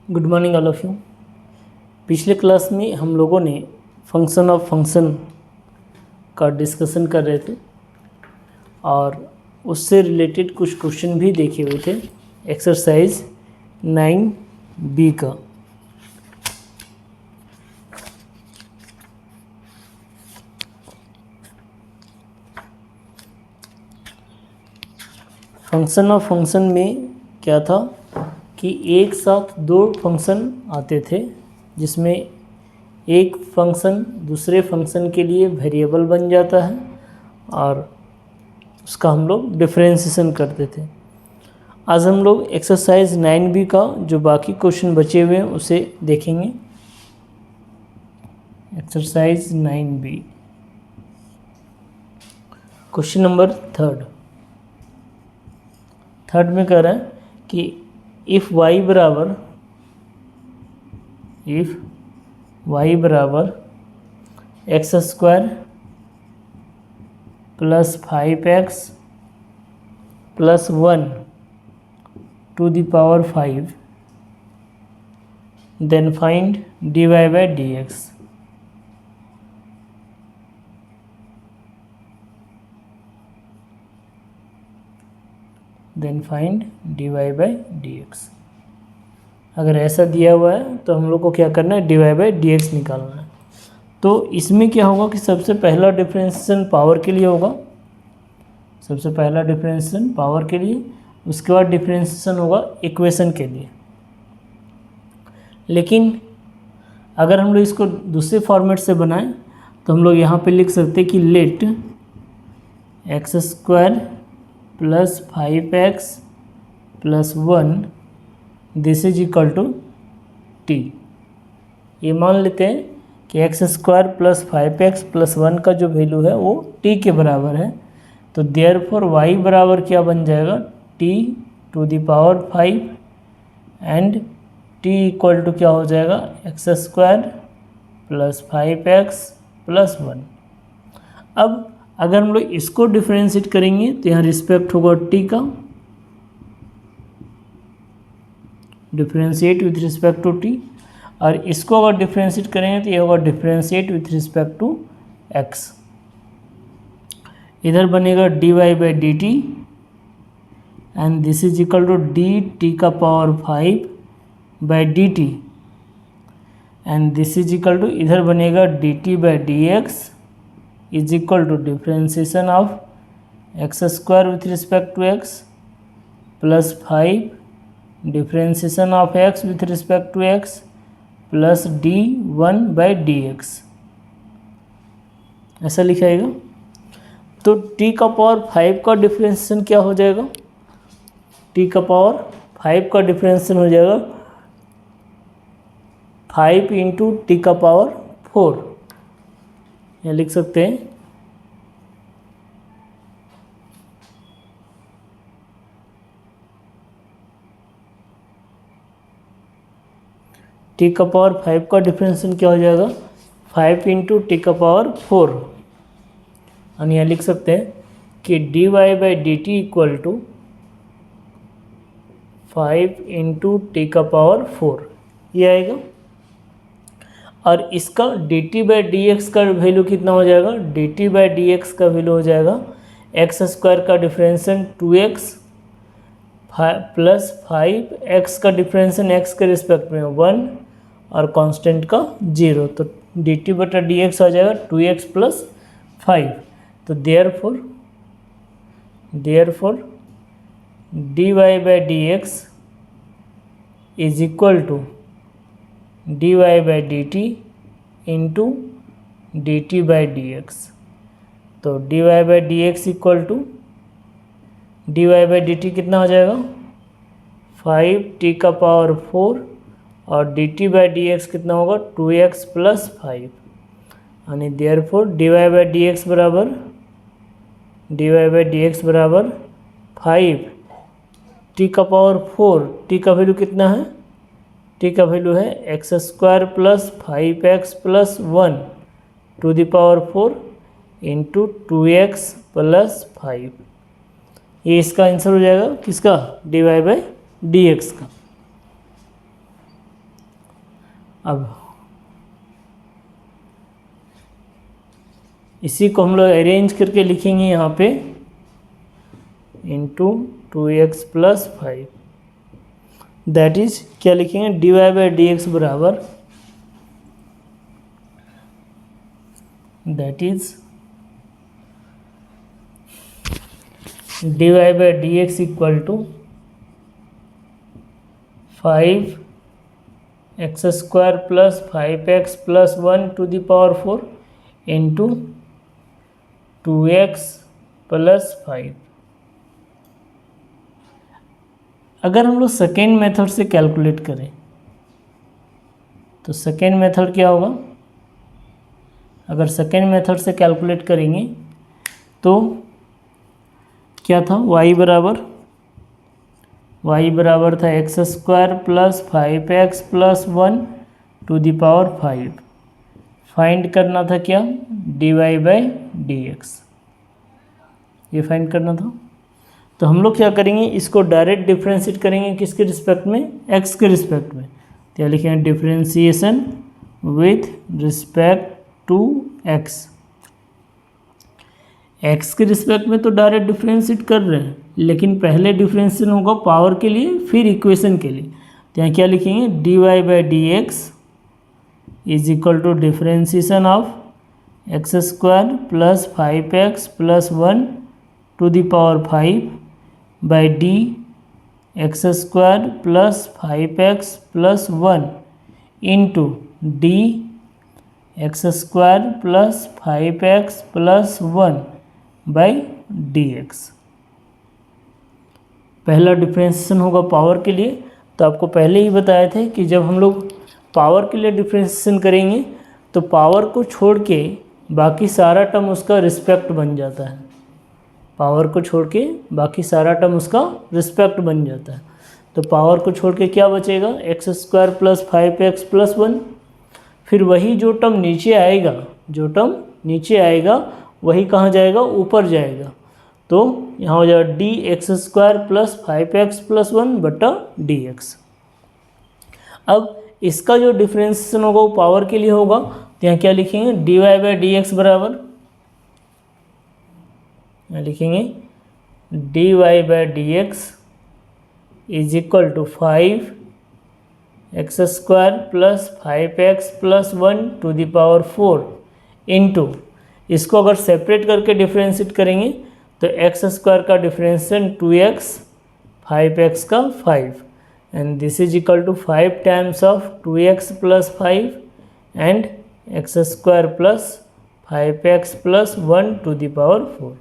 Good morning all of you. पिछले class में हम लोगों ने फंक्शन ऑफ फंक्शन का डिस्कशन कर रहे थे और उससे रिलेटेड कुछ क्वेश्चन भी देखे हुए थे। एक्सरसाइज 9B का। फंक्शन ऑफ फंक्शन में क्या था कि एक साथ दो फंक्शन आते थे जिसमें एक फंक्शन दूसरे फंक्शन के लिए वेरिएबल बन जाता है और उसका हम लोग डिफरेंशिएशन करते थे। आज हम लोग एक्सरसाइज 9B का जो बाकी क्वेश्चन बचे हुए हैं उसे देखेंगे। Exercise 9B question number third में कह रहा है कि इफ़ y बराबर x square plus 5x plus 1 to the power 5 then find dy by dx। Then find dy by dx। अगर ऐसा दिया हुआ है तो हम लोग को क्या करना है, dy बाई dx निकालना है। तो इसमें क्या होगा कि सबसे पहला डिफरेंशिएशन पावर के लिए होगा, सबसे पहला डिफरेंशिएशन पावर के लिए, उसके बाद डिफरेंशिएशन होगा इक्वेशन के लिए। लेकिन अगर हम लोग इसको दूसरे फॉर्मेट से बनाएं तो हम लोग यहाँ पे लिख सकते हैं कि let x square plus 5x plus 1 this is equal to t. ये मान लेते हैं कि x square plus 5x plus 1 का जो वैल्यू है वो t के बराबर है। तो देयरफॉर y बराबर क्या बन जाएगा, t to the power 5 and t equal to क्या हो जाएगा, x square plus 5x plus 1। अब अगर हम लोग इसको डिफरेंशिएट करेंगे तो यहाँ रिस्पेक्ट होगा t का, differentiate with respect to t, और इसको अगर डिफरेंशिएट करेंगे तो ये होगा differentiate with respect to x। इधर बनेगा dy by D T and this is equal to D T का power 5 by D T and this is equal to इधर बनेगा D T by D x is equal to differentiation of x square with respect to x plus 5 differentiation of x with respect to x plus d1 by D x, ऐसा लिखाएगा। तो t का power 5 का differentiation क्या हो जाएगा, t का power 5 का डिफरेंशिएशन हो जाएगा 5 इंटू टी का पावर 4। यह लिख सकते हैं टी का पावर 5 का डिफरेंशिएशन क्या हो जाएगा, 5 इंटू टी का पावर 4। और यहाँ लिख सकते हैं कि dy by D t equal to 5 into t का पावर 4 ये आएगा। और इसका dt बाई डी एक्स का वैल्यू कितना हो जाएगा, dt बाई डी एक्स का वैल्यू हो जाएगा एक्स स्क्वायर का डिफरेंशिएशन 2x प्लस 5x का डिफरेंशिएशन x के रिस्पेक्ट में 1 और कांस्टेंट का 0। तो dt बटा डी एक्स आ जाएगा 2x प्लस 5। तो therefore dy by D x is equal to dy by D t into d T by D x. तो dy by D x equal to dy by D t कितना हो जाएगा, 5t का power 4 और dt by D x कितना होगा, 2x plus 5। यानी therefore dy by D x बराबर 5t का पावर 4, t का वैल्यू कितना है, t का वैल्यू है x square plus 5x plus 1 to the power 4 into 2x plus 5। ये इसका आंसर हो जाएगा किसका, dy बाई डी एक्स का। अब इसी को हम लोग अरेंज करके लिखेंगे यहाँ पे into 2x plus 5, that is क्या लिखेंगे, dy बाई डी एक्स बराबर, that is dy by D x equal to 5x square plus 5x plus 1 to the power 4 into 2x plus 5। अगर हम लोग सेकेंड मेथड से कैलकुलेट करें तो second method क्या होगा, अगर सेकेंड मेथड से कैलकुलेट करेंगे तो क्या था, y बराबर था x square plus 5x plus 1 to the power 5। Find करना था क्या, dy बाई डी एक्स, ये फाइंड करना था। तो हम लोग क्या करेंगे, इसको डायरेक्ट डिफ्रेंशिएट करेंगे किसके रिस्पेक्ट में, x के रिस्पेक्ट में। तो यहाँ लिखेंगे differentiation with respect to x। x के रिस्पेक्ट में तो डायरेक्ट डिफ्रेंशिएट कर रहे हैं, लेकिन पहले डिफ्रेंशिएशन होगा पावर के लिए फिर इक्वेशन के लिए। तो यहाँ क्या लिखेंगे, dy by D x is equal to differentiation of x square plus 5x plus 1 to the power 5 by D x square plus 5x plus 1 into D x square plus 5x plus 1 by D x. पहला differentiation होगा power के लिए, तो आपको पहले ही बताए थे कि जब हम लोग पावर के लिए डिफ्रेंशिएशन करेंगे तो पावर को छोड़ के बाकी सारा टर्म उसका रिस्पेक्ट बन जाता है, पावर को छोड़ के बाकी सारा टर्म उसका रिस्पेक्ट बन जाता है। तो पावर को छोड़ के क्या बचेगा, x square plus 5x plus 1, फिर वही जो टर्म नीचे आएगा, जो टर्म नीचे आएगा वही कहाँ जाएगा, ऊपर जाएगा। तो यहाँ हो जाएगा D x square plus 5x plus 1 बटा डी एक्स। अब इसका जो डिफ्रेंशिएशन होगा वो पावर के लिए होगा, तो यहाँ क्या लिखेंगे, d y by D x बराबर, यहाँ लिखेंगे d y by D x is equal to 5x square plus 5x plus 1 to the power 4 into, इसको अगर सेपरेट करके डिफ्रेंशिएट करेंगे तो x स्क्वायर का डिफ्रेंशिएशन 2x, 5x का 5, and this is equal to 5 times of 2x plus 5 and x square plus 5x plus 1 to the power 4।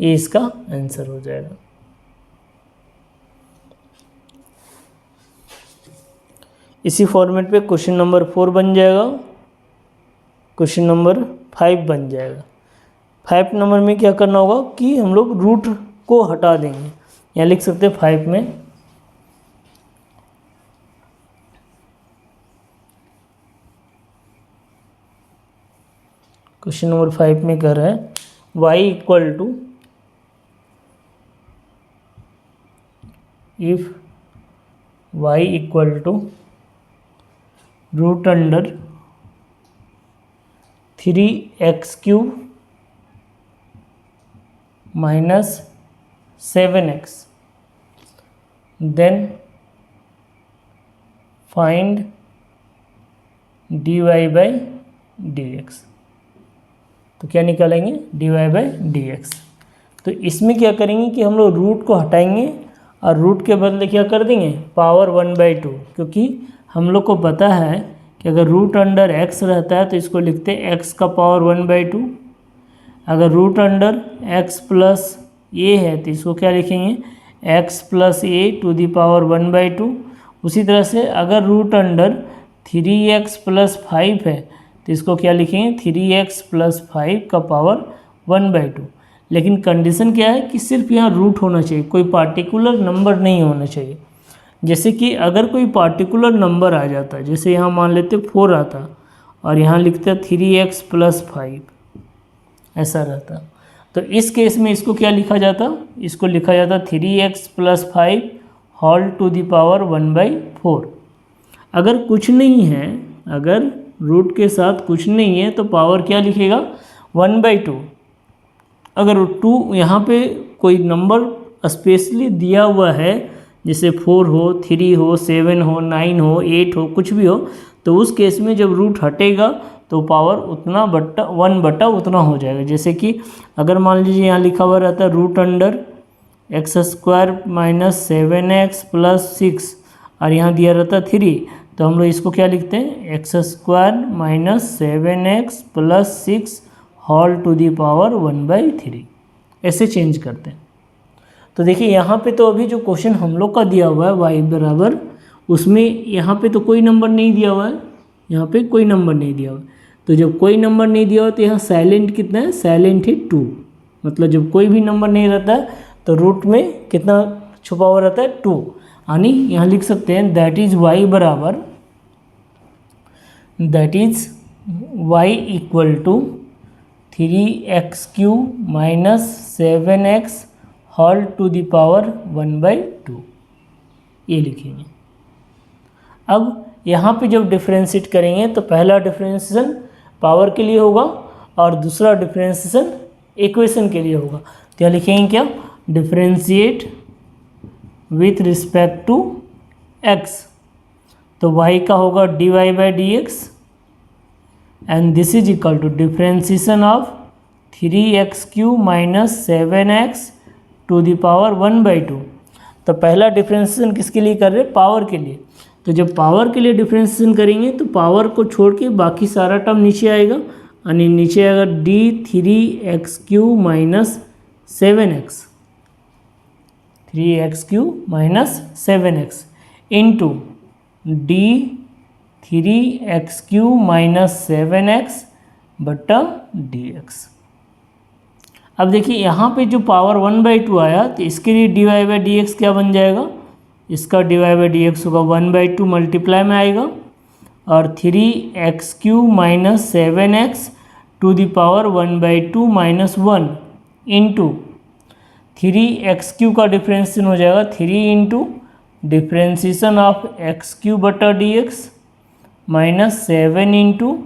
ये इसका answer हो जाएगा। इसी फॉर्मेट पे क्वेश्चन नंबर 4 बन जाएगा, क्वेश्चन नंबर 5 बन जाएगा। 5 नंबर में क्या करना होगा कि हम लोग रूट को हटा देंगे, यहाँ लिख सकते हैं 5 में क्वेश्चन नंबर 5 में कह रहा है y equal to, if y equal to root under 3x cube minus 7x, then find dy by D x. तो क्या निकालेंगे, dy बाई डी एक्स। तो इसमें क्या करेंगे कि हम लोग रूट को हटाएंगे और रूट के बदले क्या कर देंगे, पावर 1/2, क्योंकि हम लोग को पता है कि अगर रूट अंडर x रहता है तो इसको लिखते हैं x का पावर 1/2। अगर root under x plus a है तो इसको क्या लिखेंगे, x plus a to the power 1/2। उसी तरह से अगर रूट अंडर 3x प्लस 5 है तो इसको क्या लिखेंगे, 3x प्लस 5 का पावर 1/2। लेकिन कंडीशन क्या है कि सिर्फ यहाँ रूट होना चाहिए, कोई पार्टिकुलर नंबर नहीं होना चाहिए। जैसे कि अगर कोई पार्टिकुलर नंबर आ जाता, जैसे यहाँ मान लेते 4 आता और यहाँ लिखते 3x प्लस 5, ऐसा रहता, तो इस केस में इसको क्या लिखा जाता, इसको लिखा जाता 3x plus 5 whole to the power 1/4। अगर कुछ नहीं है, अगर रूट के साथ कुछ नहीं है तो पावर क्या लिखेगा 1/2। अगर 2 यहाँ पे कोई नंबर स्पेशली दिया हुआ है, जैसे 4 हो, 3 हो, 7 हो, 9 हो, 8 हो, कुछ भी हो, तो उस केस में जब रूट हटेगा तो पावर उतना बट्टा 1 बटा उतना हो जाएगा। जैसे कि अगर मान लीजिए यहाँ लिखा हुआ रहता है root under x² minus 7x plus 6 और यहाँ दिया रहता 3, तो हम लोग इसको क्या लिखते हैं x² minus 7x plus 6 whole to the power 1/3, ऐसे चेंज करते हैं। तो देखिए यहाँ पे तो अभी जो क्वेश्चन हम लोग का दिया हुआ है y बराबर, उसमें यहाँ पे तो कोई नंबर नहीं दिया हुआ है, यहाँ पे कोई नंबर नहीं दिया हुआ है। तो जब कोई नंबर नहीं दिया हुआ तो यहाँ साइलेंट कितना है, साइलेंट है 2। मतलब जब कोई भी नंबर नहीं रहता है तो रूट में कितना छुपा हुआ रहता है 2। यानी यहाँ लिख सकते हैं दैट इज y बराबर, that is y equal to 3x³ minus 7x whole to the power 1/2, ये लिखेंगे। अब यहाँ पे जब डिफ्रेंशिएट करेंगे तो पहला डिफ्रेंशिएशन पावर के लिए होगा और दूसरा डिफ्रेंशिएशन इक्वेशन के लिए होगा। तो यहाँ लिखेंगे क्या, differentiate with respect to x, तो y का होगा dy/dx and this is equal to differentiation of 3x³ minus 7x to the power 1/2। तो पहला डिफ्रेंशिएशन किसके लिए कर रहे हैं, पावर के लिए। तो जब पावर के लिए डिफ्रेंशिएशन करेंगे तो पावर को छोड़ के बाकी सारा टर्म नीचे आएगा, यानी नीचे आएगा d3x³ minus 7x, 3x³ minus 7x into d3x³ minus 7x बट्टा dx। अब देखिए यहाँ पे जो पावर 1/2 आया तो इसके लिए dy/dx क्या बन जाएगा, इसका dy/dx होगा 1/2 मल्टीप्लाई में आएगा और 3x³ minus 7x to the power 1/2 minus 1 into 3x³ का डिफ्रेंशिएशन हो जाएगा 3 इंटू डिफ्रेंशिएशन ऑफ x³ बटा dx माइनस 7 इंटू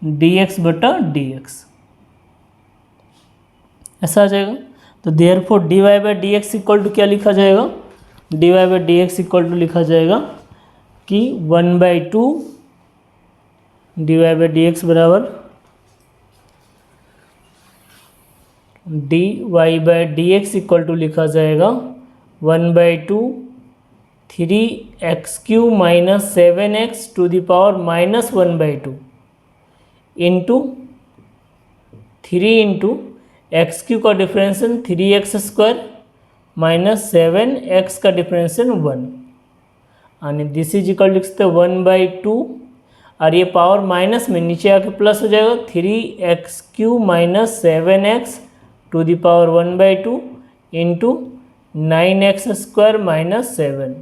dx बटा dx, ऐसा आ जाएगा। तो देयरफॉर dy/dx इक्वल टू क्या लिखा जाएगा, dy/dx इक्वल टू लिखा जाएगा कि 1/2 dy/dx बराबर dy/dx इक्वल टू लिखा जाएगा 1/2 3x³ minus 7x to the power minus 1/2 into 3 into x³ का डिफरेंशियल 3x² माइनस 7x का डिफरेंशियल 1, यानी दिस इज इक्वल लिख सकते 1/2 और ये पावर माइनस में नीचे आके प्लस हो जाएगा 3x³ minus 7x to the power 1/2 into 9x² minus 7,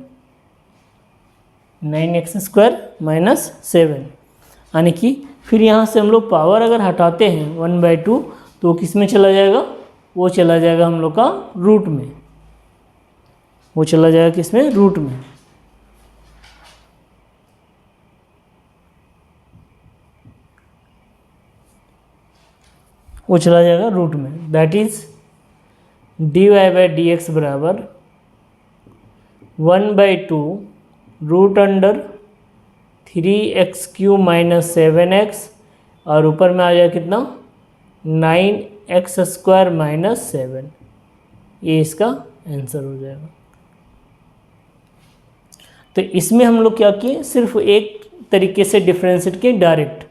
9x² minus 7, यानी कि फिर यहाँ से हम लोग पावर अगर हटाते हैं 1/2 तो किस में चला जाएगा, वो चला जाएगा हम लोग का रूट में, वो चला जाएगा किस में, रूट में। वो चला जाएगा रूट में। दैट इज dy/dx बराबर 1/2 root under 3x³ minus 7x और ऊपर में आ जाएगा कितना 9x² माइनस 7, ये इसका आंसर हो जाएगा। तो इसमें हम लोग क्या किए, सिर्फ एक तरीके से डिफ्रेंशिएट किए डायरेक्ट।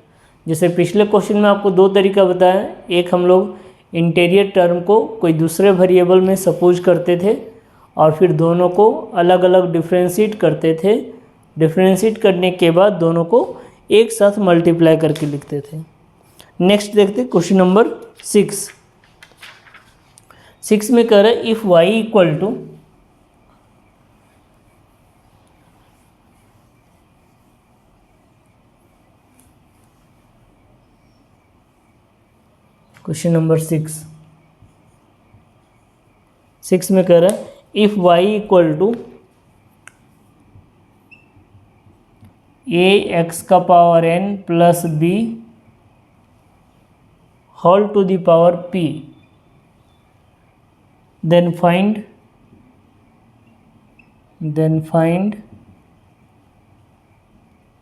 जैसे पिछले क्वेश्चन में आपको दो तरीका बताया, एक हम लोग इंटीरियर टर्म को कोई दूसरे वेरिएबल में सपोज करते थे और फिर दोनों को अलग अलग डिफ्रेंशिएट करते थे, डिफ्रेंशिएट करने के बाद दोनों को एक साथ मल्टीप्लाई करके लिखते थे। नेक्स्ट देखते क्वेश्चन नंबर 6 में कह रहा है if y equal to question number 6 में कह रहा है if y equal to A X का power N plus B whole to the power P, then find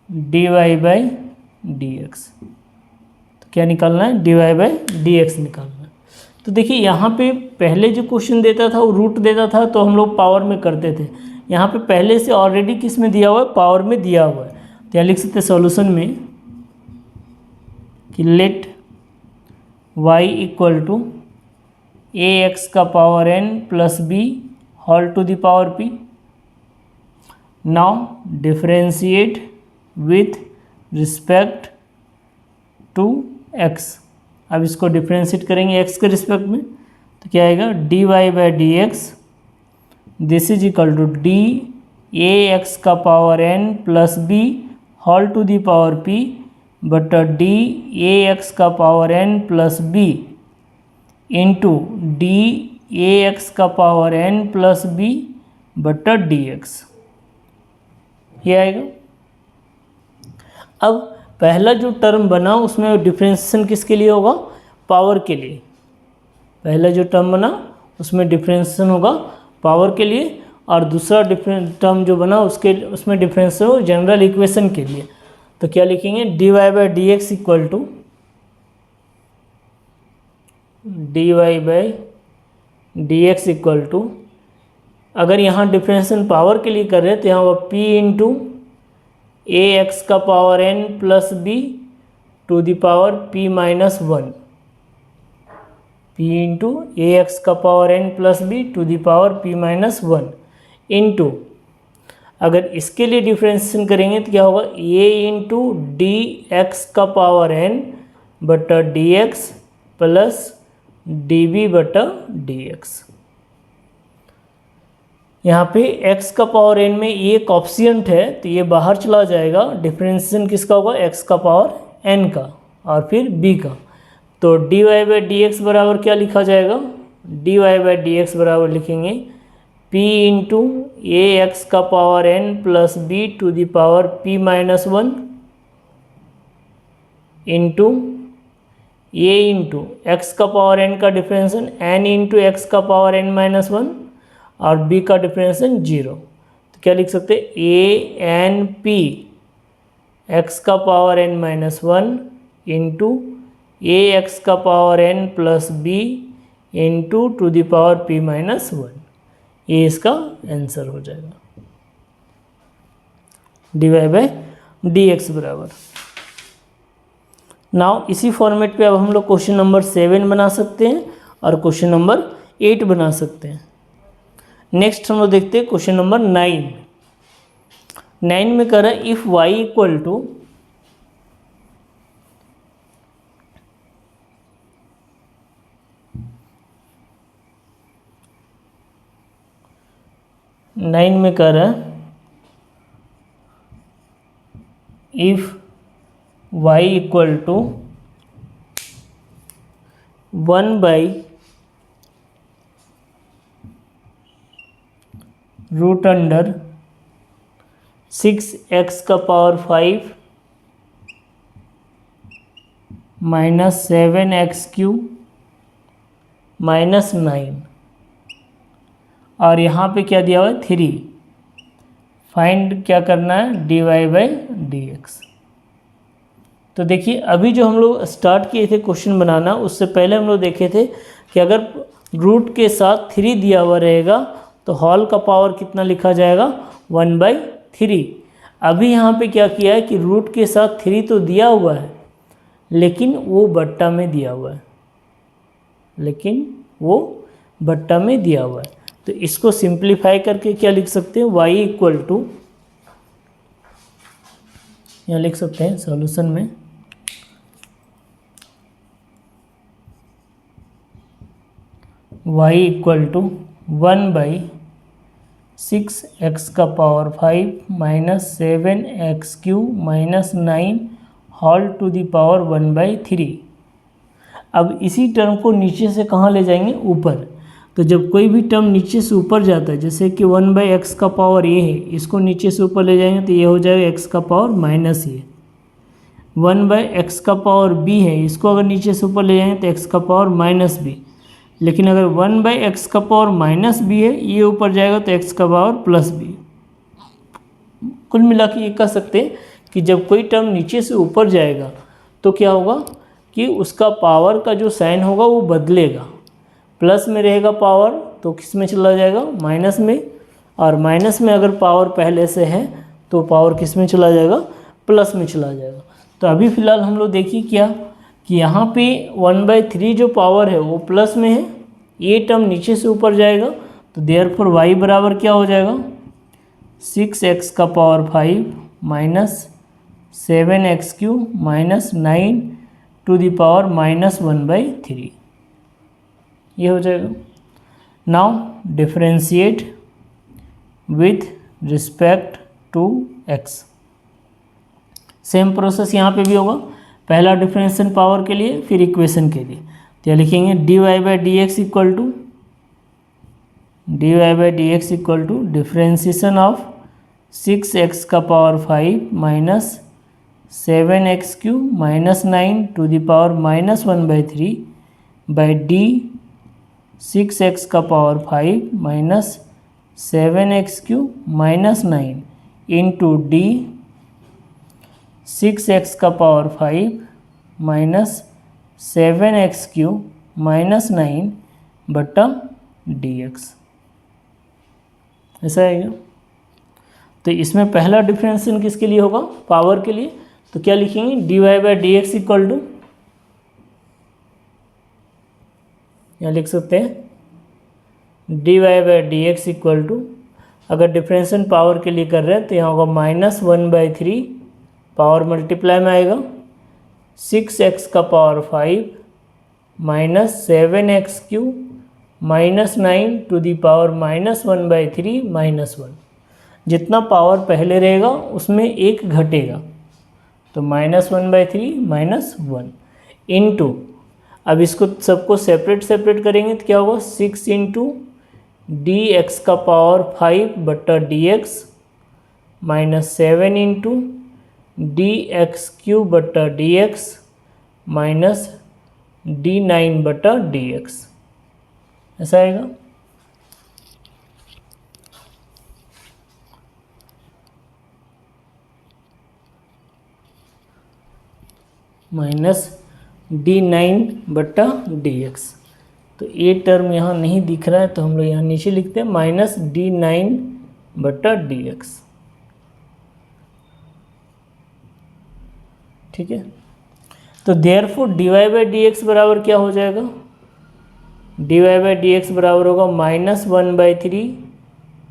dy by D x. तो क्या निकालना है? dy बाई डी एक्स निकालना है। तो देखिए यहाँ पे पहले जो क्वेश्चन देता था वो रूट देता था तो हम लोग पावर में करते थे। यहाँ पे पहले से ऑलरेडी किस में दिया हुआ है? पावर में दिया हुआ है। तो यहाँ लिख सकते हैं सॉल्यूशन में कि let y equal to A X का power n plus B whole to the power p। Now differentiate with respect to x। अब इसको डिफरेंशिएट करेंगे x के रिस्पेक्ट में, तो क्या आएगा? dy by D X this is equal to D A X का power n plus B whole to the power p बटा डी ए एक्स का power n plus B into D A X का power n plus B बटा D x, ये आएगा। अब पहला जो टर्म बना उसमें डिफरेंशिएशन किसके लिए होगा? पावर के लिए। पहला जो टर्म बना उसमें डिफरेंशिएशन होगा पावर के लिए, और दूसरा टर्म जो बना उसमें डिफरेंशिएशन हो जनरल इक्वेशन के लिए। तो क्या लिखेंगे? D y by D x equal to d y by D x equal to, अगर यहाँ डिफरेंशिएशन पावर के लिए कर रहे हैं तो यहाँ होगा पी इंटू ए एक्स का power n plus B to the power p minus one, P into A X का power n plus B to the power p minus one into, अगर इसके लिए डिफरेंशिएशन करेंगे तो क्या होगा? a इंटू डी एक्स का पावर n बटा D X plus D B बटा डी एक्स। यहाँ पे x का पावर n में ये कॉफिशिएंट है तो ये बाहर चला जाएगा। डिफरेंशिएशन किसका होगा? x का पावर n का और फिर b का। तो dy बाई डी एक्स बराबर क्या लिखा जाएगा? dy बाई डी एक्स बराबर लिखेंगे p इंटू ए एक्स का power n plus B to the power p minus one into a into X का पावर n का डिफरेंशिएशन n इंटू एक्स का पावर n माइनस वन और b का differentiation zero. तो क्या लिख सकते हैं? ए एन पी एक्स का power n minus one into A X का power n plus B into to the power p minus one, ये इसका आंसर हो जाएगा। D y by D x बराबर। नाउ इसी फॉर्मेट पे अब हम लोग क्वेश्चन नंबर 7 बना सकते हैं और क्वेश्चन नंबर 8 बना सकते हैं। नेक्स्ट हम लोग देखते हैं क्वेश्चन नंबर 9 में कह रहा है इफ y इक्वल टू में कह रहा है if y equal to 1 by root under 6x का power 5 minus 7x cube minus 9, और यहाँ पे क्या दिया हुआ है? 3। फाइंड क्या करना है? D y by D x. तो देखिए अभी जो हम लोग स्टार्ट किए थे क्वेश्चन बनाना, उससे पहले हम लोग देखे थे कि अगर रूट के साथ 3 दिया हुआ रहेगा तो हॉल का पावर कितना लिखा जाएगा? 1/3। अभी यहाँ पे क्या किया है कि रूट के साथ 3 तो दिया हुआ है लेकिन वो बट्टा में दिया हुआ है, तो इसको सिंप्लीफाई करके क्या लिख सकते हैं? y इक्वल टू, यहाँ लिख सकते हैं सॉल्यूशन में y इक्वल टू 1/6x का power 5 minus 7x cube minus 9 whole to the power 1/3। अब इसी टर्म को नीचे से कहाँ ले जाएंगे? ऊपर। तो जब कोई भी टर्म नीचे से ऊपर जाता है, जैसे कि 1/x का पावर ये है, इसको नीचे से ऊपर ले जाएंगे तो ये हो जाएगा x का पावर माइनस ये। 1/x का पावर b है, इसको अगर नीचे से ऊपर ले जाएंगे तो x का पावर माइनस b। लेकिन अगर 1/x का पावर माइनस b है, ये ऊपर जाएगा तो x का पावर प्लस b। कुल मिला के ये कह सकते हैं कि जब कोई टर्म नीचे से ऊपर जाएगा तो क्या होगा कि उसका पावर का जो साइन होगा वो बदलेगा। प्लस में रहेगा पावर तो किस में चला जाएगा, माइनस में, और माइनस में अगर पावर पहले से है तो पावर किस में चला जाएगा, प्लस में चला जाएगा। तो अभी फ़िलहाल हम लोग देखिए क्या कि यहाँ पे 1/3 जो पावर है वो प्लस में है, ये टर्म नीचे से ऊपर जाएगा तो देयरफॉर y बराबर क्या हो जाएगा, 6x का power 5 minus 7x³ minus 9 to the power minus 1/3, ये हो जाएगा। Now differentiate with respect to x। Same process यहाँ पे भी होगा, पहला डिफरेंशिएशन पावर के लिए, फिर इक्वेशन के लिए। तो यहाँ लिखेंगे dy/dx equal to differentiation of 6x का power 5 minus 7x³ minus 9 to the power minus 1/3 by d 6x का power 5 minus 7x³ minus 9 into d 6x का पावर 5 माइनस 7x³ माइनस 9 बटा dx, ऐसा आएगा। तो इसमें पहला डिफरेंशिएशन किसके लिए होगा, पावर के लिए। तो क्या लिखेंगे, dy/dx इक्वल टू, यहाँ लिख सकते हैं dy/dx इक्वल टू, अगर डिफरेंशिएशन पावर के लिए कर रहे हैं तो यहाँ होगा -1/3 पावर मल्टीप्लाई में आएगा 6x का power 5 minus 7x³ minus 9 to the power minus 1/3 minus 1। जितना पावर पहले रहेगा उसमें एक घटेगा तो -1/3 माइनस 1 इंटू, अब इसको सबको सेपरेट करेंगे तो क्या होगा, 6 इंटू dx का पावर 5 बटा dx माइनस 7 इंटू dx³ बटा dx माइनस d9 बटा dx, ऐसा आएगा। माइनस d9 बटा dx। तो ये टर्म यहाँ नहीं दिख रहा है तो हम लोग यहाँ नीचे लिखते हैं माइनस d9 बटा dx, ठीक है। तो देयरफॉर dy/dx बराबर क्या हो जाएगा, dy/dx बराबर होगा -1/3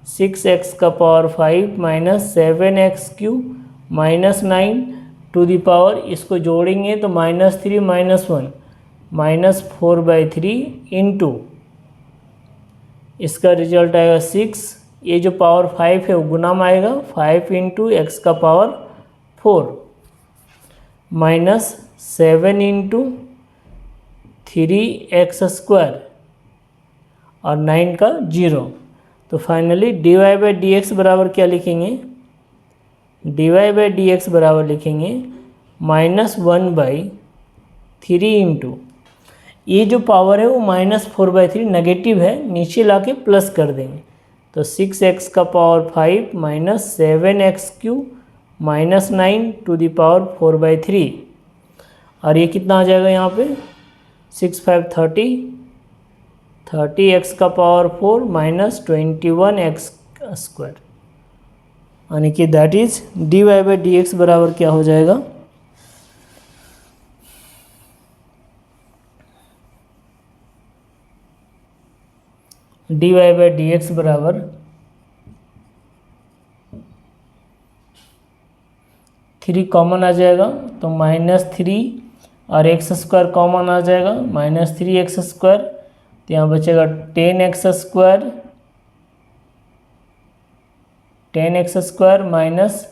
6x का power 5 minus 7x³ minus 9 to the power, इसको जोड़ेंगे तो -3 माइनस 1 माइनस 4/3 इंटू, इसका रिजल्ट आएगा 6, ये जो पावर 5 है वो गुना में आएगा 5 इंटू x का पावर 4 माइनस 7 इंटू 3x² और 9 का 0। तो फाइनली dy/dx बराबर क्या लिखेंगे, dy/dx बराबर लिखेंगे -1/3 इंटू, ये जो पावर है वो -4/3 नेगेटिव है, नीचे लाके प्लस कर देंगे तो 6x का power 5 minus 7x³ minus 9 to the power 4/3, और ये कितना आ जाएगा यहाँ पे 6 5 30x का पावर 4 माइनस 21x², यानी कि दैट इज dy/dx बराबर क्या हो जाएगा, dy/dx बराबर 3 कॉमन आ जाएगा तो -3 और x² कॉमन आ जाएगा -3x², तो यहाँ बचेगा 10x² minus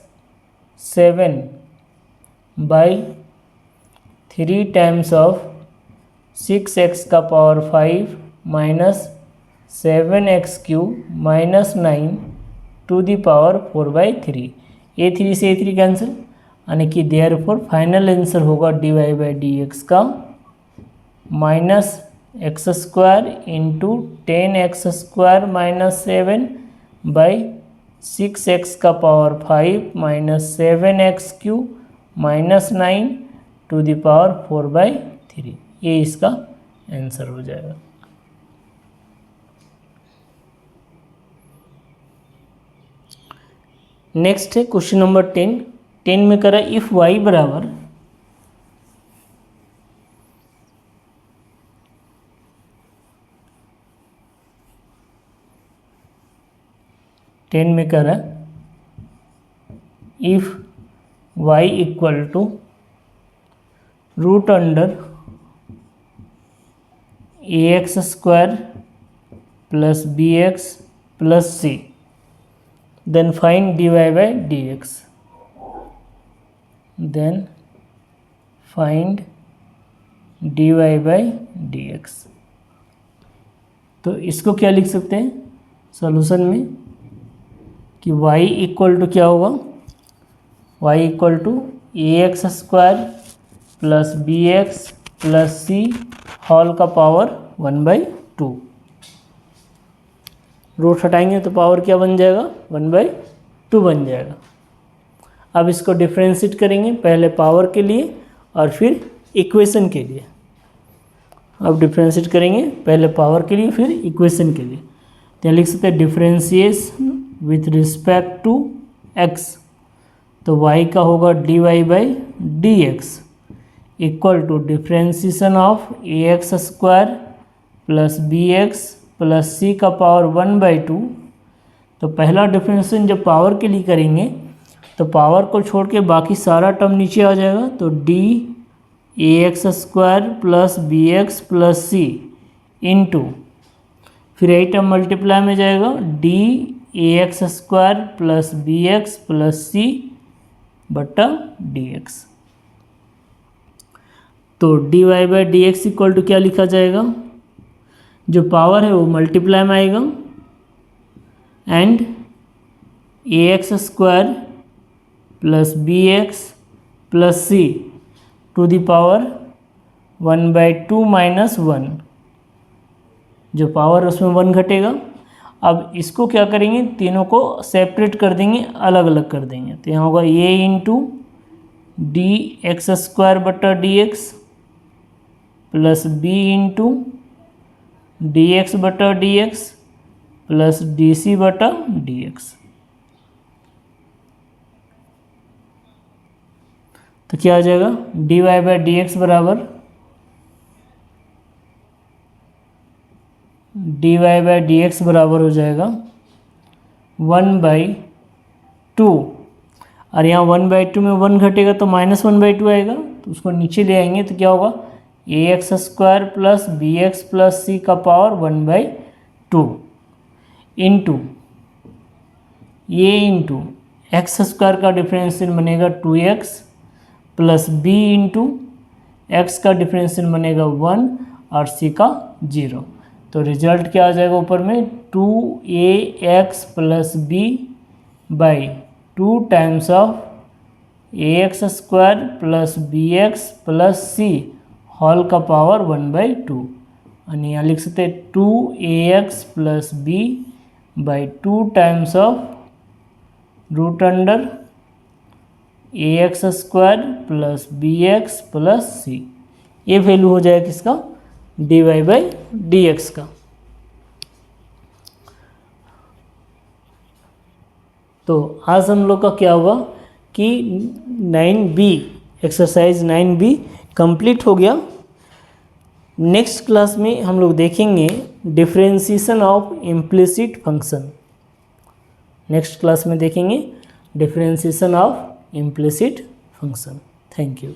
7/3 times of 6x का power 5 minus 7x³ minus 9 to the power 4/3। a3 से a3 कैंसिल, यानी कि देयरफॉर फाइनल आंसर होगा dy/dx का -x² into 10x² minus 7 by 6x का power 5 minus 7x³ minus 9 to the power 4/3। ये इसका answer हो जाएगा। नेक्स्ट है क्वेश्चन नंबर 10 में करा इफ y बराबर 10 में करा if y equal to root under ax² plus bx plus c, then find dy/dx, then find dy/dx। तो इसको क्या लिख सकते हैं सॉल्यूशन में कि y इक्वल टू क्या होगा, y equal to ax² plus bx plus c whole का पावर 1/2। रूट हटाएंगे तो पावर क्या बन जाएगा, 1/2 बन जाएगा। अब इसको डिफ्रेंशिएट करेंगे, पहले पावर के लिए और फिर इक्वेशन के लिए। अब डिफ्रेंशिएट करेंगे पहले पावर के लिए फिर इक्वेशन के लिए। तो लिख सकते हैं differentiation with respect to x, तो y का होगा dy/dx equal to differentiation of ax² plus bx plus c का पावर 1/2। तो पहला डिफ्रेंशिएशन जब पावर के लिए करेंगे तो पावर को छोड़ के बाकी सारा टर्म नीचे आ जाएगा, तो d ax² plus bx plus c into फिर यही टर्म मल्टीप्लाई में जाएगा d ax² plus bx plus c बटा dx। तो dy/dx इक्वल टू क्या लिखा जाएगा, जो पावर है वो मल्टीप्लाई में आएगा and ax² plus bx plus c to the power 1/2 minus 1, जो पावर उसमें 1 घटेगा। अब इसको क्या करेंगे, तीनों को सेपरेट कर देंगे, अलग अलग कर देंगे। तो यहाँ होगा a इंटू dx² बटा dx plus b into dx बटा dx प्लस dc बटा dx। तो क्या आ जाएगा, dy/dx बराबर हो जाएगा 1/2, और यहाँ 1/2 में 1 घटेगा तो -1/2 आएगा, तो उसको नीचे ले आएंगे तो क्या होगा ax² plus bx plus c का power 1/2 into a into x² का डिफरेंशियल बनेगा 2x plus b into x का डिफरेंशियल बनेगा 1 और c का 0। तो रिजल्ट क्या आ जाएगा ऊपर में 2ax plus b by 2 times of ax² plus bx plus c whole का पावर 1/2, और यहाँ लिख सकते हैं 2ax plus b by 2 times of root under ax² plus bx plus c। ये वैल्यू हो जाएगा किसका, dy/dx का। तो आज हम लोग का क्या हुआ कि 9b एक्सरसाइज 9b कंप्लीट हो गया। नेक्स्ट क्लास में हम लोग देखेंगे differentiation of implicit function. Next class में देखेंगे differentiation of implicit function. Thank you.